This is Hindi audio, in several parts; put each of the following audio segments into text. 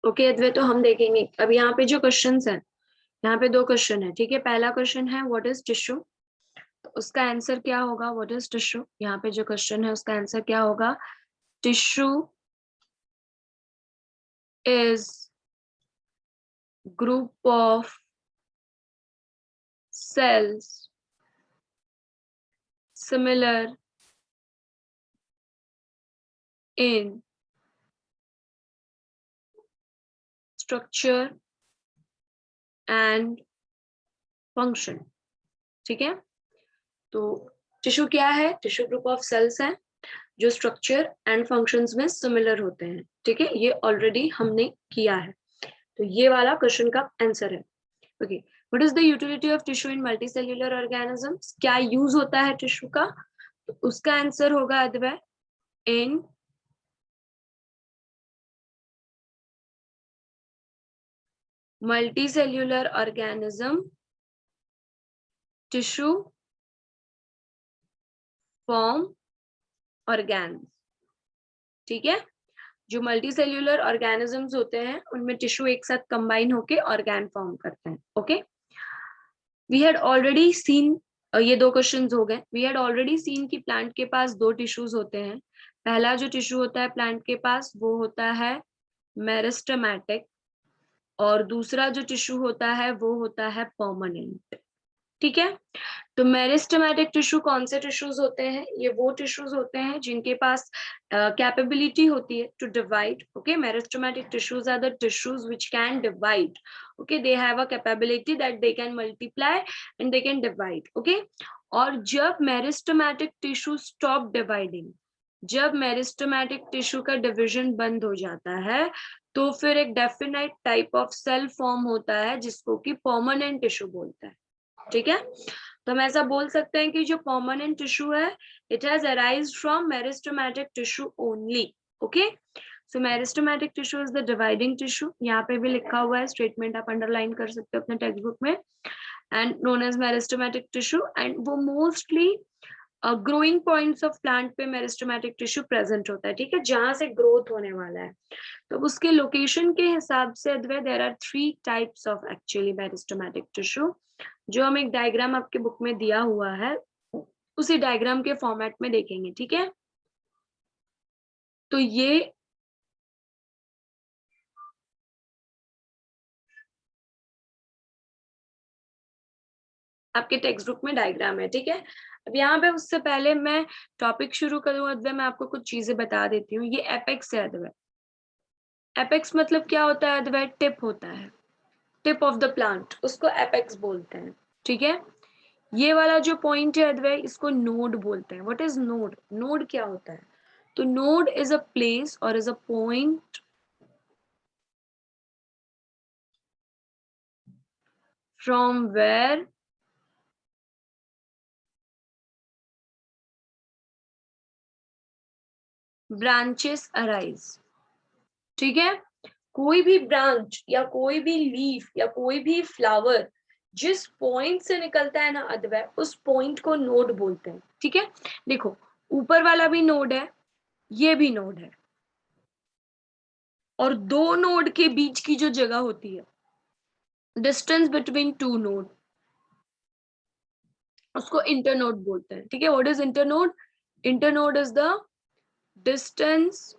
ओके अद्वैत, तो हम देखेंगे अब यहाँ पे जो क्वेश्चंस हैं, यहाँ पे दो क्वेश्चन है, ठीक है। पहला क्वेश्चन है व्हाट इज टिश्यू, तो उसका आंसर क्या होगा, व्हाट इज टिश्यू। यहाँ पे जो क्वेश्चन है उसका आंसर क्या होगा, tissue is group of cells similar in structure and function। ठीक है, तो टिश्यू क्या है, टिश्यू ग्रुप ऑफ सेल्स है जो स्ट्रक्चर एंड फंक्शंस में सिमिलर होते हैं। ठीक है, ये ऑलरेडी हमने किया है, तो ये वाला क्वेश्चन का आंसर है। Okay, what is the utility of tissue in multicellular organisms, क्या यूज होता है टिश्यू का, तो उसका आंसर होगा अद्वै in multicellular organism tissue form organs. ठीक है, जो मल्टीसेल्युलर ऑर्गेनिजम्स होते हैं उनमें टिश्यू एक साथ कंबाइन होके ऑर्गेन फॉर्म करते हैं। Okay, we had already seen, ये दो क्वेश्चंस हो गए। वी हैड ऑलरेडी सीन कि प्लांट के पास दो टिश्यूज होते हैं। पहला जो टिश्यू होता है प्लांट के पास वो होता है मेरिस्टेमेटिक, और दूसरा जो टिश्यू होता है वो होता है परमानेंट। ठीक है, तो मेरिस्टेमेटिक टिश्यू कौन से टिश्यूज होते हैं, ये वो टिश्यूज होते हैं जिनके पास कैपेबिलिटी होती है to divide. Okay, meristematic tissues are the tissues which can divide. Okay, they have a capability that they can multiply and they can divide. Okay, और जब मेरिस्टेमेटिक टिश्यू स्टॉप डिवाइडिंग, जब मेरिस्टेमेटिक टिश्यू का डिवीजन बंद हो जाता है, तो फिर एक definite type of cell form होता है जिसको कि परमानेंट टिश्यू बोलते हैं। ठीक है, तो हम ऐसा बोल सकते हैं कि जो परमानेंट टिश्यू है it has arised from meristematic tissue only. Okay, so meristematic tissue is the dividing tissue, यहाँ पे भी लिखा हुआ है, स्टेटमेंट आप अंडरलाइन कर सकते हो अपने टेक्स्ट बुक में, and known as meristematic tissue. And वो mostly growing points of plant पे मेरिस्टेमेटिक टिश्यू प्रेजेंट होता है। ठीक है, जहां से ग्रोथ होने वाला है, तो उसके लोकेशन के हिसाब से अद्वै there are 3 types of actually meristematic tissue, जो हम एक डायग्राम आपके बुक में दिया हुआ है उसी डायग्राम के फॉर्मेट में देखेंगे। ठीक है, तो ये आपके टेक्स्ट बुक में डायग्राम है। ठीक है, अब यहाँ पे उससे पहले मैं टॉपिक शुरू करूँ अद्वै, मैं आपको कुछ चीजें बता देती हूँ। ये एपेक्स है अद्वै, एपेक्स मतलब क्या होता है अद्वै, टिप होता है, टिप ऑफ द प्लांट, उसको एपेक्स बोलते हैं। ठीक है, ये वाला जो पॉइंट है अद्वै, इसको नोड बोलते हैं। व्हाट इज नोड, नोड क्या होता है, तो नोड इज अ प्लेस और is a point from where branches arise। ठीक है, कोई भी ब्रांच या कोई भी लीफ या कोई भी फ्लावर जिस पॉइंट से निकलता है ना अद्वै, उस पॉइंट को नोड बोलते हैं। ठीक है, देखो ऊपर वाला भी नोड है, ये भी नोड है, और दो नोड के बीच की जो जगह होती है, डिस्टेंस बिटवीन टू नोड, उसको इंटरनोड बोलते हैं। ठीक है, what is internode, internode is the distance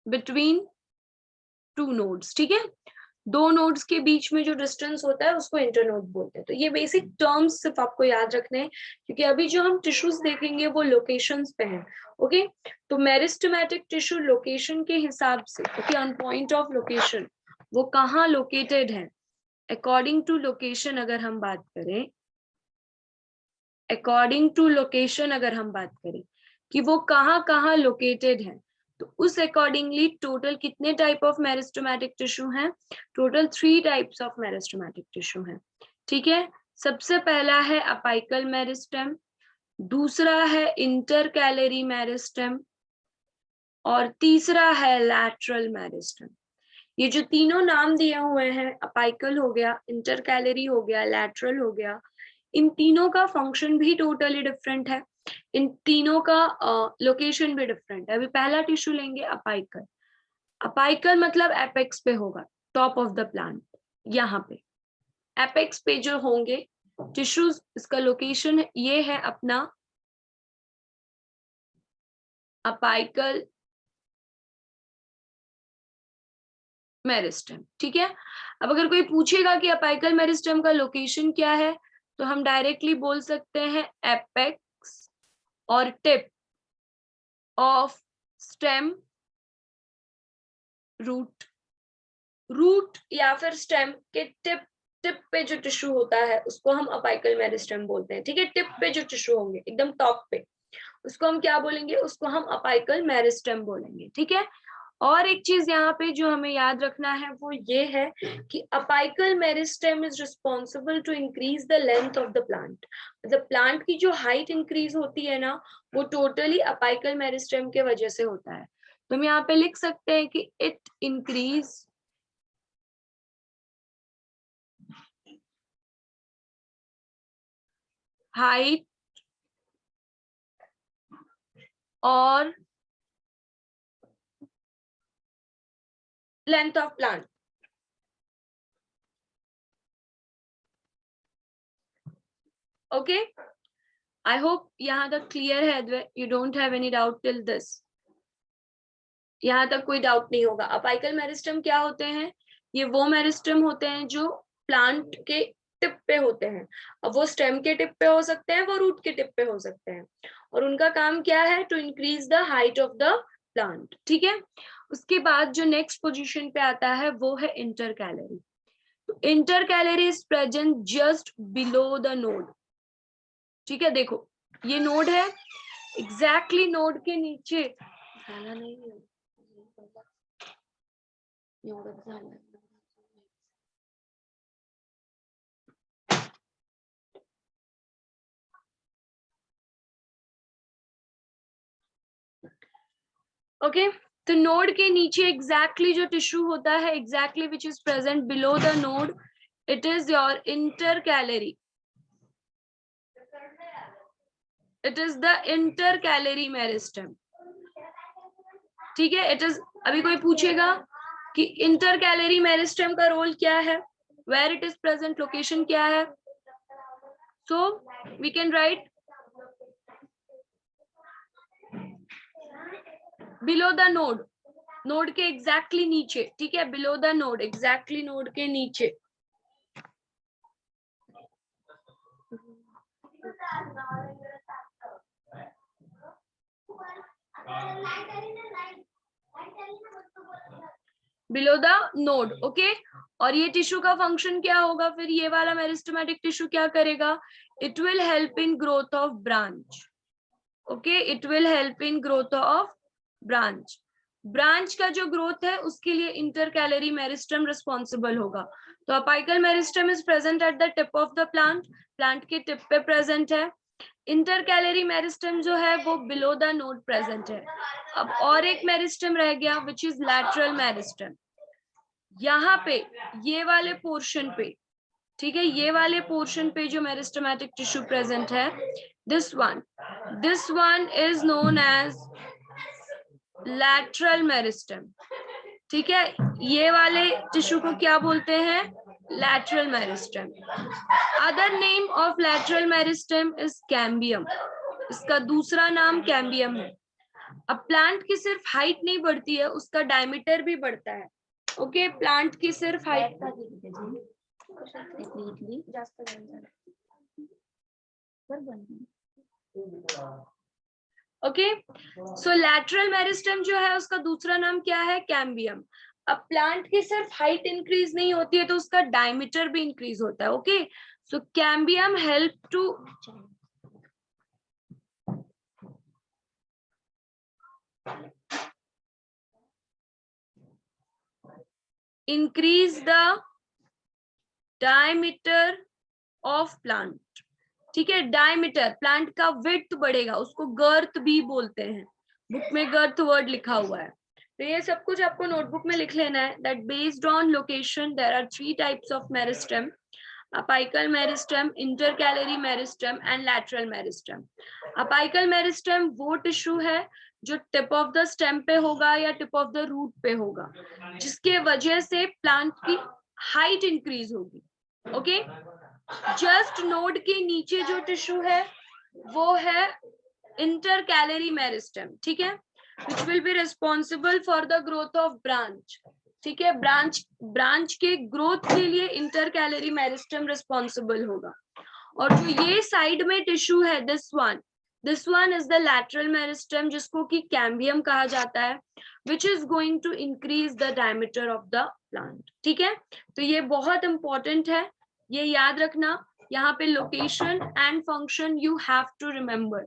between two nodes. ठीक है, दो नोड्स के बीच में जो डिस्टेंस होता है उसको इंटरनोड बोलते हैं। तो ये बेसिक टर्म्स सिर्फ आपको याद रखने हैं, क्योंकि अभी जो हम टिश्यूज देखेंगे वो लोकेशंस पे हैं। ओके, तो मेरिस्टेमेटिक टिश्यू लोकेशन के हिसाब से, okay, on point of location वो कहाँ लोकेटेड है, अकॉर्डिंग टू लोकेशन अगर हम बात करें, अकॉर्डिंग टू लोकेशन अगर हम बात करें कि वो कहाँ कहाँ लोकेटेड है, तो उस अकॉर्डिंगली टोटल कितने टाइप ऑफ मेरिस्टेमेटिक टिश्यू हैं, total 3 types of meristematic tissue हैं। ठीक है, सबसे पहला है अपाइकल मेरिस्टेम, दूसरा है इंटरकैलरी मेरिस्टेम, और तीसरा है लैटरल मेरिस्टेम। ये जो तीनों नाम दिए हुए हैं, अपाइकल हो गया, इंटरकैलरी हो गया, लैटरल हो गया, इन तीनों का फंक्शन भी टोटली डिफरेंट है। इन तीनों का लोकेशन भी डिफरेंट है। अभी पहला टिश्यू लेंगे अपाइकल। अपाइकल मतलब एपेक्स पे होगा, टॉप ऑफ द प्लांट, यहाँ पे एपेक्स पे जो होंगे टिश्यूज, इसका लोकेशन ये है अपना अपाइकल मेरिस्टेम। ठीक है, अब अगर कोई पूछेगा कि अपाइकल मेरिस्टेम का लोकेशन क्या है, तो हम डायरेक्टली बोल सकते हैं एपेक्स और tip of stem root. Root या फिर स्टेम के टिप पे जो टिश्यू होता है उसको हम अपाइकल मेरिस्टेम बोलते हैं। ठीक है, टिप पे जो टिश्यू होंगे एकदम टॉप पे, उसको हम क्या बोलेंगे, उसको हम अपाइकल मेरिस्टेम बोलेंगे। ठीक है, और एक चीज यहाँ पे जो हमें याद रखना है वो ये है कि apical meristem is responsible to increase the length of the plant. मतलब प्लांट की जो हाइट इंक्रीज होती है ना, वो टोटली अपाइकल मेरिस्टेम के वजह से होता है। तो हम यहाँ पे लिख सकते हैं कि इट इंक्रीज हाइट और length of plant. Okay, I hope यहाँ तक क्लियर है। You don't have any doubt till this? यहाँ तक कोई डाउट नहीं होगा। अपाइकल मेरिस्टेम क्या होते हैं? ये वो मेरिस्टेम होते हैं जो प्लांट के टिप पे होते हैं। अब वो स्टेम के टिप पे हो सकते हैं, वो रूट के टिप पे हो सकते हैं, और उनका काम क्या है? To increase the height of the plant. ठीक है, उसके बाद जो नेक्स्ट पोजीशन पे आता है वो है इंटरकैलरी। तो intercalary is present just below the node. ठीक है, देखो ये नोड है, एग्जैक्टली नोड के नीचे नहीं है। ओके, तो नोड के नीचे एग्जैक्टली जो टिश्यू होता है, exactly which is present below the node, it is your intercalary. It is the intercalary meristem. ठीक है, इट इज, अभी कोई पूछेगा कि इंटरकैलरी मेरिस्टेम का रोल क्या है, where it is present, location क्या है, so we can write below the node, node के एग्जैक्टली नीचे। ठीक है, below the node, exactly node के नीचे। Below the node. ओके, और ये टिश्यू का फंक्शन क्या होगा फिर? ये वाला मेरिस्टेमेटिक टिश्यू क्या करेगा? It will help in growth of branch. Okay, it will help in growth of branch. Branch का जो ग्रोथ है उसके लिए इंटरकैलरी मेरिस्टेम रिस्पॉन्सिबल होगा। तो apical meristem is present at the tip of the plant, plant के टिप पे प्रेजेंट है। इंटरकैलरी मेरिस्टेम जो है वो बिलो द नोड प्रेजेंट है। अब और एक मेरिस्टेम रह गया विच इज लैटरल मेरिस्टेम। यहाँ पे ये वाले पोर्शन पे, ठीक है, ये वाले पोर्शन पे जो मेरिस्टेमेटिक टिश्यू प्रेजेंट है, this one is known as lateral meristem. ठीक है, ये वाले टिश्यू को क्या बोलते हैं? Lateral meristem. Other name of lateral meristem is cambium. इसका दूसरा नाम कैम्बियम है। अब प्लांट की सिर्फ हाइट नहीं बढ़ती है, उसका डायमीटर भी बढ़ता है। ओके, प्लांट की सिर्फ हाइट ओके, सो लैटरल मेरिस्टेम जो है उसका दूसरा नाम क्या है? कैम्बियम। अब प्लांट की सिर्फ हाइट इंक्रीज नहीं होती है तो उसका डायमीटर भी इंक्रीज होता है। Okay, so cambium help to increase the diameter of plant. ठीक है, डायमीटर, प्लांट का विड्थ बढ़ेगा, उसको गर्थ भी बोलते हैं। बुक में गर्थ वर्ड लिखा हुआ है, तो ये सब कुछ आपको नोटबुक में लिख लेना है। That based on location there are 3 types of meristem. apical meristem, intercalary meristem and lateral meristem. apical meristem वो टिश्यू है जो टिप ऑफ द स्टेम पे होगा या टिप ऑफ द रूट पे होगा, जिसके वजह से प्लांट की हाइट इंक्रीज होगी. ओके, जस्ट नोड के नीचे जो टिश्यू है वो है इंटरकैलरी मेरिस्टेम. ठीक है, which will be responsible for the growth of branch. ठीक है, ब्रांच के ग्रोथ के लिए इंटरकैलरी मेरिस्टेम रिस्पॉन्सिबल होगा. और जो ये साइड में टिश्यू है, this one is the lateral meristem, जिसको कि कैम्बियम कहा जाता है, which is going to increase the diameter of the plant. ठीक है, तो ये बहुत इंपॉर्टेंट है, ये याद रखना. यहाँ पे location and function you have to remember.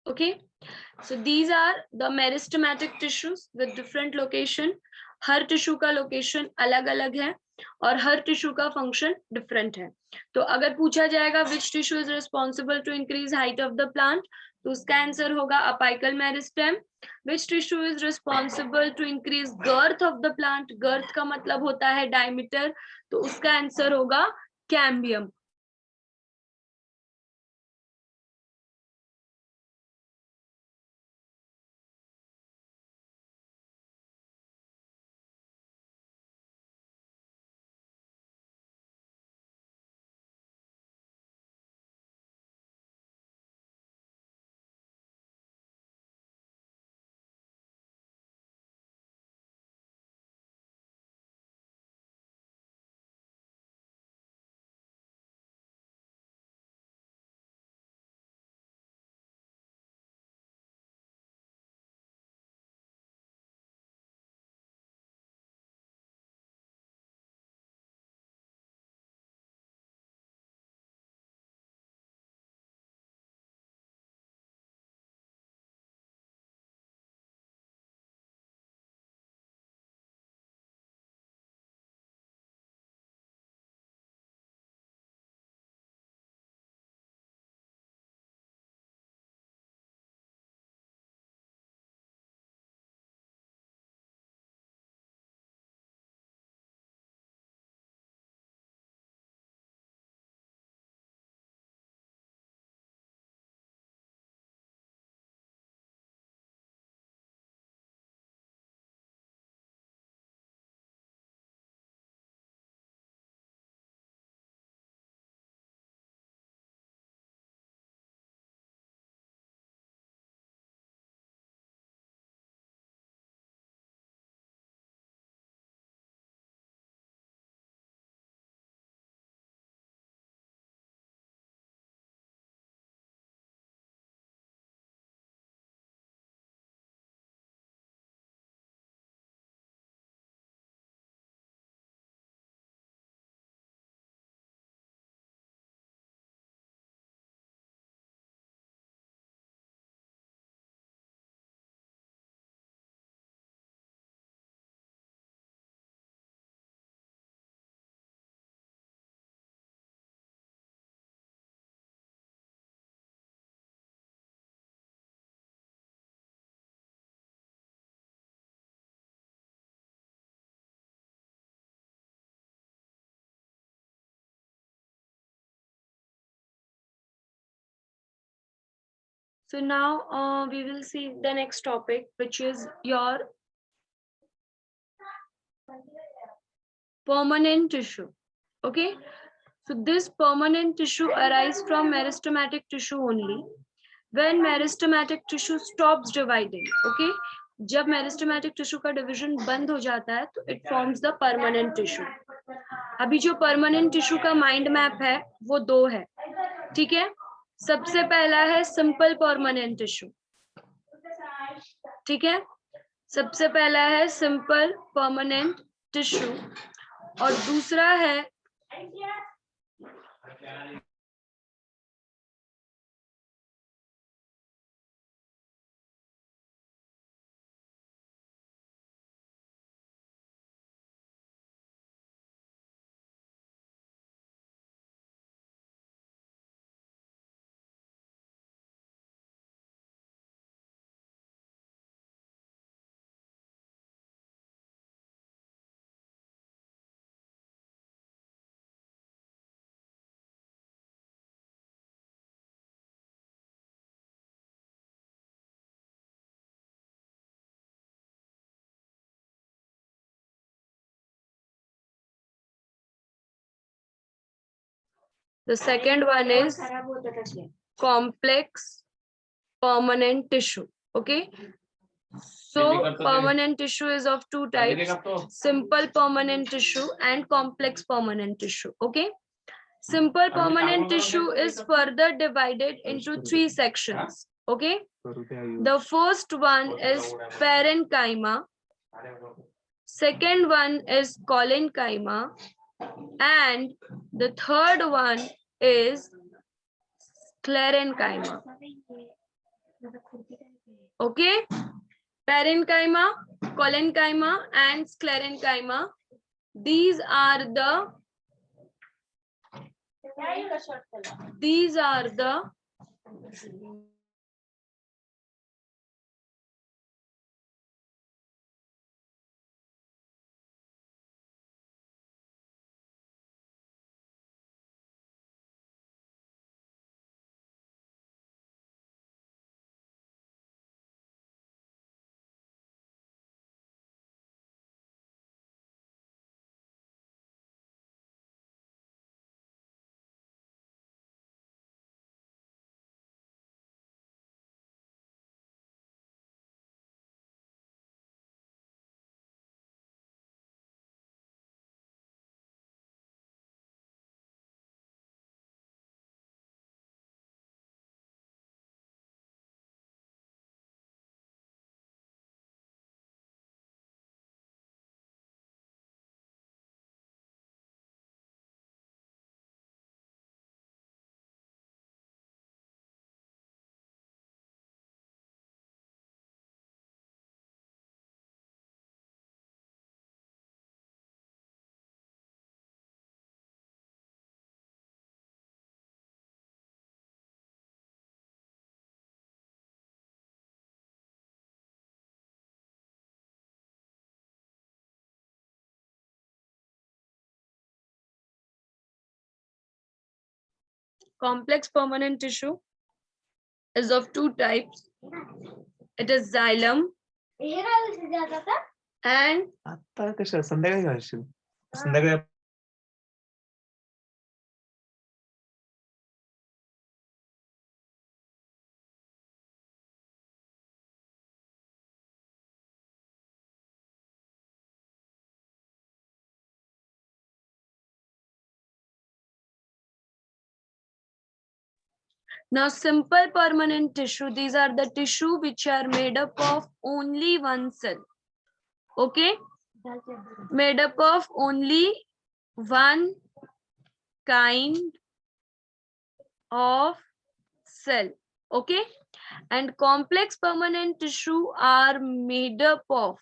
Okay, so these are the meristematic tissues with different location. हर टिश्यू का लोकेशन अलग अलग है और हर टिश्यू का फंक्शन डिफरेंट है. तो अगर पूछा जाएगा which tissue is responsible to increase height of the plant, तो उसका आंसर होगा apical meristem. Which tissue is responsible to increase girth of the plant, girth का मतलब होता है डायमीटर, तो उसका आंसर होगा cambium. So now we will see the next topic, which is your permanent tissue. Okay, so this permanent tissue arises from meristematic tissue only. When meristematic tissue stops dividing, okay, जब meristematic tissue का division बंद हो जाता है तो it forms the permanent tissue. अभी जो permanent tissue का mind map है वो दो है, ठीक है. सबसे पहला है simple permanent tissue, ठीक है. सबसे पहला है simple permanent tissue और दूसरा है the second one is complex permanent tissue. Okay, so permanent tissue is of two types: simple permanent tissue and complex permanent tissue. Okay, simple permanent tissue is further divided into three sections. Okay, the first one is parenchyma, second one is collenchyma, and the third one is sclerenchyma. Okay, parenchyma, collenchyma, and sclerenchyma. These are the complex permanent tissue is of two types. It is xylem and now simple permanent tissue. These are the tissue which are made up of only one cell. Okay, made up of only one kind of cell. Okay, and complex permanent tissue are made up of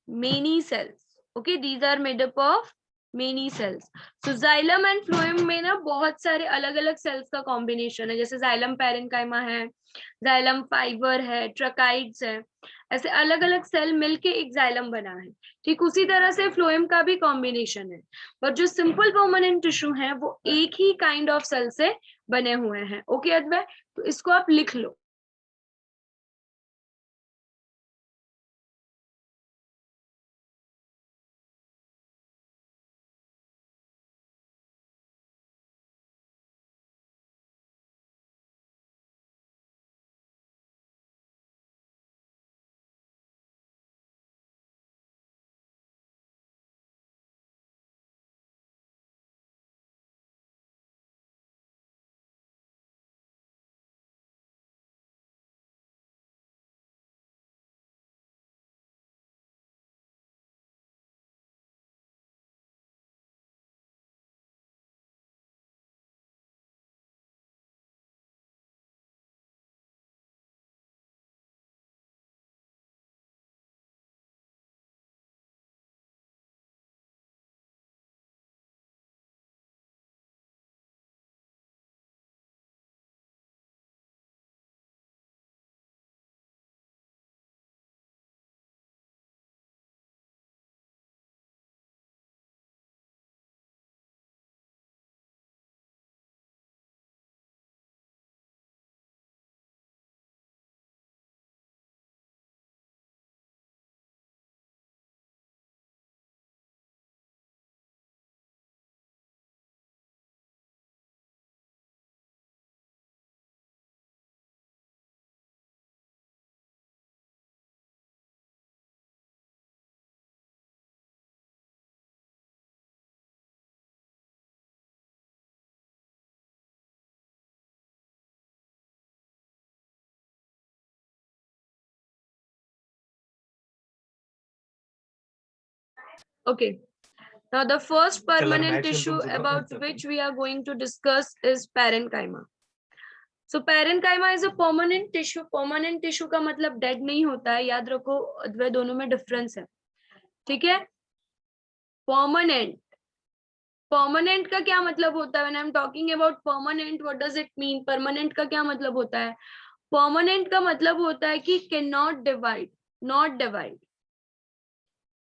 many cells. Okay, these are made up of many cells. So xylem and phloem में ना बहुत सारे अलग अलग सेल्स का कॉम्बिनेशन है, जैसे जाइलम पैरेन्काइमा है, जाइलम फाइबर है, ट्रकाइड्स है, ऐसे अलग अलग सेल मिलके एक जाइलम बना है। ठीक उसी तरह से फ्लोएम का भी कॉम्बिनेशन है, पर जो सिंपल परमानेंट टिश्यू है वो एक ही काइंड ऑफ सेल से बने हुए हैं। ओके अद्वैत, तो इसको आप लिख लो। Okay. Now, the first permanent tissue about which we are going to discuss is parenchyma. So, parenchyma is a permanent tissue. Permanent tissue का मतलब dead नहीं होता है, याद रखो अद्वैत, दोनों में difference है, ठीक है? Permanent. Permanent का क्या मतलब होता है? When I'm talking about permanent, what does it mean? Permanent का क्या मतलब होता है? Permanent का मतलब होता है कि cannot divide, not divide.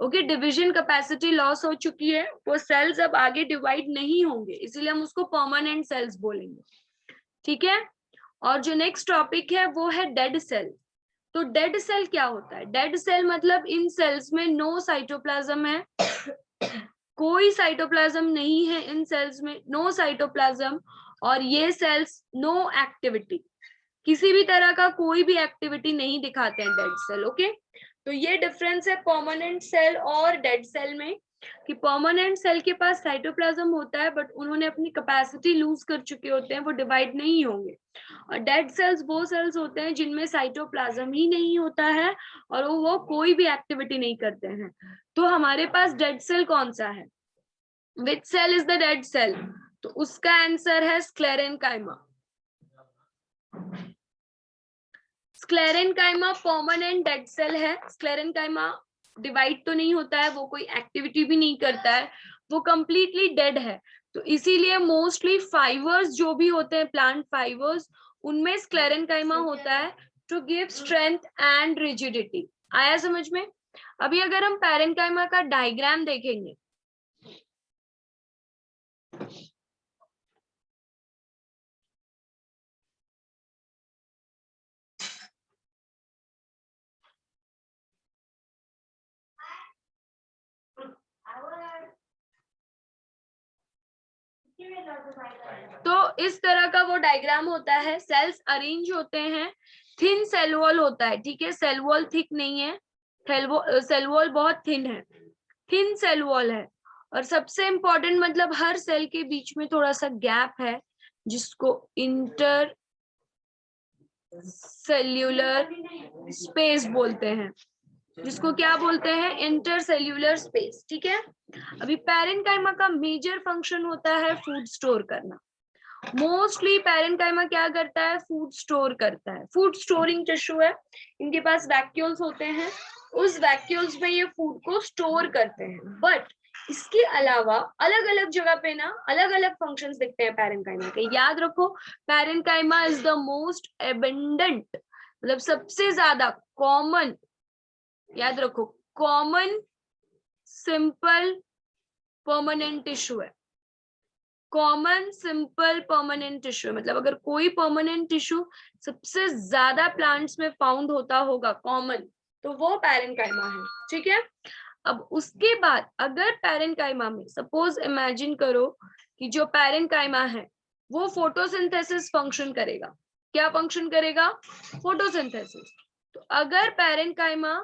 Okay, division capacity loss हो चुकी है, वो सेल्स अब आगे डिवाइड नहीं होंगे, इसीलिए हम उसको परमानेंट सेल्स बोलेंगे, ठीक है? और जो नेक्स्ट टॉपिक है वो है डेड सेल। तो डेड सेल क्या होता है? डेड सेल मतलब इन सेल्स में नो साइटोप्लाज्म है, कोई साइटोप्लाज्म नहीं है इन सेल्स में, नो साइटोप्लाज्म, और ये सेल्स नो एक्टिविटी, किसी भी तरह का कोई भी एक्टिविटी नहीं दिखाते हैं डेड सेल। ओके, तो ये डिफरेंस है परमानेंट सेल और डेड सेल में, कि परमानेंट सेल के पास साइटोप्लाज्म होता है बट उन्होंने अपनी कैपेसिटी लूज कर चुके होते हैं, वो डिवाइड नहीं होंगे। और डेड सेल्स वो सेल्स होते हैं जिनमें साइटोप्लाज्म ही नहीं होता है और वो कोई भी एक्टिविटी नहीं करते हैं। तो हमारे पास डेड सेल कौन सा है? Which cell is the dead cell? तो उसका आंसर है sclerenchyma. Sclerenchyma permanent dead cell है। स्क्लेरेनकाइमा डिवाइड तो नहीं होता है, वो कोई एक्टिविटी भी नहीं करता है, वो कंप्लीटली डेड है। तो इसीलिए मोस्टली फाइबर्स जो भी होते हैं, प्लांट फाइबर्स, उनमें स्क्लेरेनकाइमा होता है to give strength and rigidity. आया समझ में? अभी अगर हम पैरेन्काइमा का डायग्राम देखेंगे, तो इस तरह का वो डायग्राम होता है। सेल्स अरेंज होते हैं, थिन सेल वॉल होता है, ठीक है? सेल वॉल थिक नहीं है, सेल वॉल बहुत थिन है, थिन सेल वॉल है। और सबसे इंपॉर्टेंट मतलब हर सेल के बीच में थोड़ा सा गैप है, जिसको इंटर सेल्यूलर स्पेस बोलते हैं, जिसको क्या बोलते हैं? इंटरसेल्यूलर स्पेस, ठीक है? अभी पैरेन्काइमा का मेजर फंक्शन होता है फूड स्टोर करना। मोस्टली पैरेन्काइमा क्या करता है? फूड स्टोर करता है, फूड स्टोरिंग टिश्यू है, इनके पास वैक्यूल्स होते हैं, उस वैक्यूल्स में ये फूड को स्टोर करते हैं। बट इसके अलावा अलग अलग जगह पे ना अलग अलग फंक्शंस दिखते हैं पैरेन्काइमा के। याद रखो, parenchyma is the most abundant, मतलब सबसे ज्यादा कॉमन, याद रखो, कॉमन सिंपल परमानेंट टिश्यू है। कॉमन सिंपल परमानेंट टिश्यू, मतलब अगर कोई परमानेंट टिश्यू सबसे ज्यादा प्लांट्स में फाउंड होता होगा कॉमन, तो वो पैरेन्काइमा है। ठीक है, अब उसके बाद अगर पैरेन्काइमा में सपोज इमेजिन करो कि जो पैरेन्काइमा है वो फोटोसिंथेसिस फंक्शन करेगा। क्या फंक्शन करेगा? फोटोसिंथेसिस। तो अगर parenchyma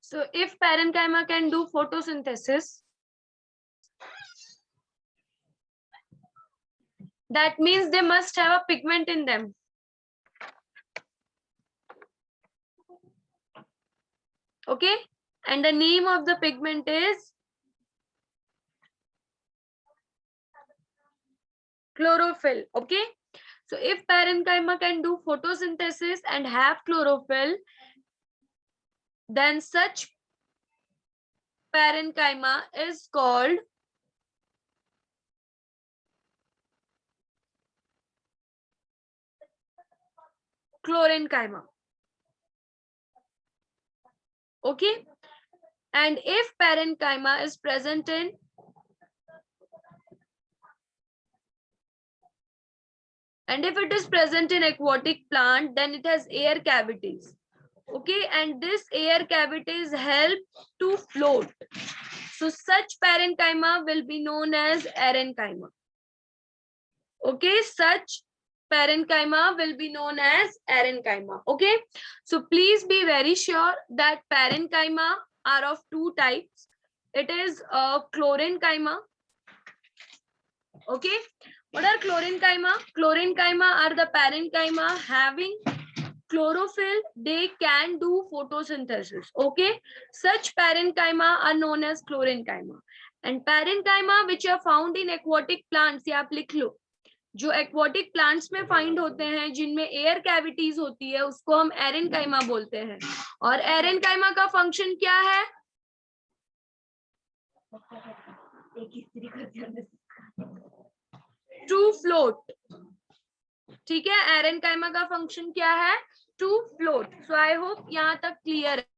So if parenchyma can do photosynthesis, that means they must have a pigment in them. Okay, and the name of the pigment is chlorophyll. Okay, so if parenchyma can do photosynthesis and have chlorophyll, then such parenchyma is called chlorenchyma. Okay, and if parenchyma is present in aquatic plant, then it has air cavities. Okay, and this air cavities help to float. So such parenchyma will be known as arenchyma. Okay, such parenchyma will be known as arenchyma. Okay, so please be very sure that parenchyma are of two types. It is chlorenchyma. Okay, what are chlorenchyma? Chlorenchyma are the parenchyma having chlorophyll. They can do photosynthesis. Okay, such parenchyma are known as chlorenchyma. And parenchyma which are found in aquatic plants, ये आप लिख लो, जो एक्वाटिक प्लांट्स में फाइंड होते हैं जिनमें एयर कैविटीज होती है, उसको हम एरेनकाइमा बोलते हैं। और एरेनकाइमा का फंक्शन क्या है? To float. ठीक है, एरेनकाइमा का फंक्शन क्या है? To float. So I hope यहाँ तक क्लियर है।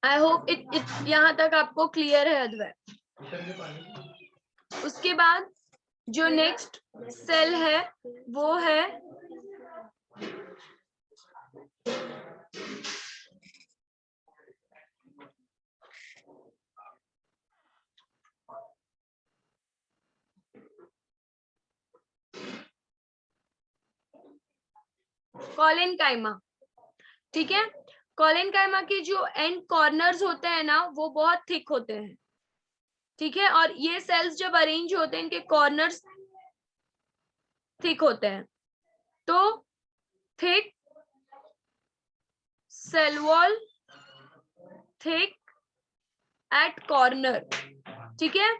आई होप इट यहाँ तक आपको क्लियर है अद्वैत। उसके बाद जो नेक्स्ट सेल है वो है कॉलेनकाइमा। ठीक है, कॉलेनकाइमा के जो एंड कॉर्नर्स होते हैं ना वो बहुत थिक होते हैं। ठीक है, और ये सेल्स जब अरेंज होते हैं इनके कॉर्नर्स थिक होते हैं। तो thick cell wall, thick at corner. ठीक है,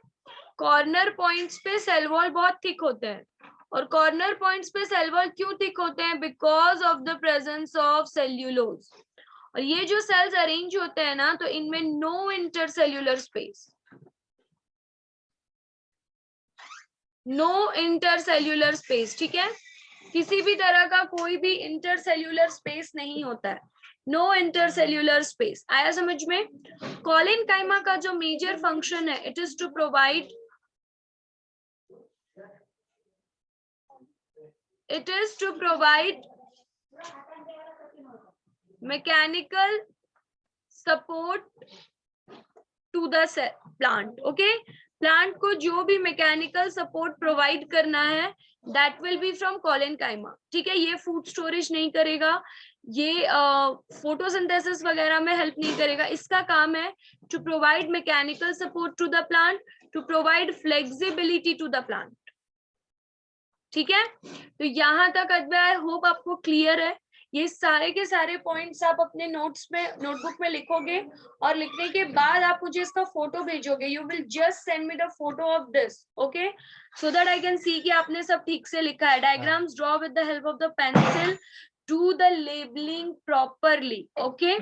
कॉर्नर पॉइंट्स पे सेल वॉल बहुत थिक होते हैं। और कॉर्नर पॉइंट्स पे सेल वॉल क्यों थिक होते हैं? Because of the presence of cellulose. और ये जो सेल्स अरेंज होते हैं ना, तो इनमें no intercellular space, no intercellular space, ठीक है, किसी भी तरह का कोई भी इंटरसेल्यूलर स्पेस नहीं होता है, नो इंटरसेल्यूलर स्पेस। आया समझ में? कोलिनकाइमा का जो मेजर फंक्शन है, it is to provide mechanical support to the plant. Okay, plant को जो भी मैकेनिकल सपोर्ट प्रोवाइड करना है that will be from collenchyma, ठीक है। ये फूड स्टोरेज नहीं करेगा, ये फोटोसिंथेसिस वगैरह में हेल्प नहीं करेगा, इसका काम है to provide mechanical support to the plant, to provide flexibility to the plant, ठीक है। तो यहां तक आई होप आपको क्लियर है। ये सारे के सारे पॉइंट्स आप अपने नोट्स में, नोटबुक में लिखोगे और लिखने के बाद आप मुझे इसका फोटो भेजोगे। You will just send me the photo of this, okay, so that I can see कि आपने सब ठीक से लिखा है। Diagrams draw with the help of the pencil, do the labelling properly, okay.